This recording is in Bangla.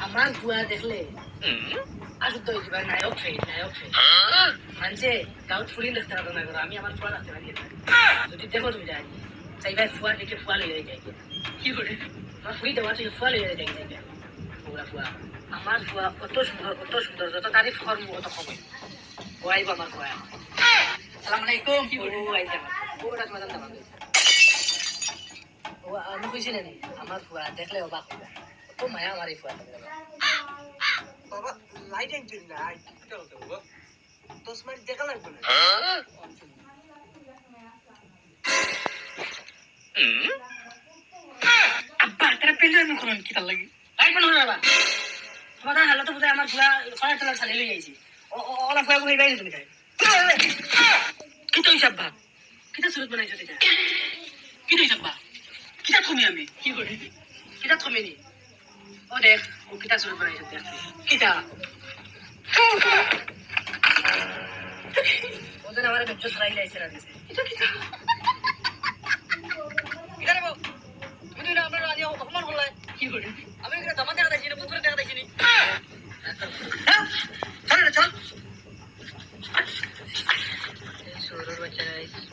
আমার বুয়া দেখলে আসুন তো নায়ক মানছে গাঁত ফুরি দেখতে পারবো না করো আমি আমার ফুয়া রাখতে পারি যদি দেখো তুমি যাই চাই ভাই ফুয়া দেখে ফুয়া লেগে যাই কি করে আমার ফুরি দেওয়া থেকে ফুয়া লেগে যাই ওরা ফুয়া আমার ফুয়া কত সুন্দর যত তারিফ করবো কত সময় ও আইব আমার ফুয়া সালাম আলাইকুম কি বলবো আইতে ওটা তোমার জানতে পারবে ও আমি বুঝিলেন আমার ফুয়া দেখলে অবাক হবে কত মায়া আমার এই ফুয়া বাবা লাইট আনছি লাইট বাবা 10 মিনিট দেখা লাগবে না আব্বা তারা পেলের মুখ কি তার লাগি লাইট বন্ধ করে বাবা তোমার হালত বুঝে আমার ফুয়া ফলা চলা চালিয়ে লই যাইছি ওলা ফুয়া কই বাইরে তুমি যাই কি তো হিসাব ভাব কিটা সুরত বানাইছো এটা কি তো হিসাব ভাব কিটা থমি আমি কি করি কিটা থমি নি ও দেখ ও কিটা সুরত বানাইছো দেখ কিটা ওদের আমার বেচ্চ ছড়াই যাইছে না দিছে কিটা কিটা কিটা রে বাবু তুমি তো আমরা রাজি অপমান করলে কি করি আমি এখানে জামাতে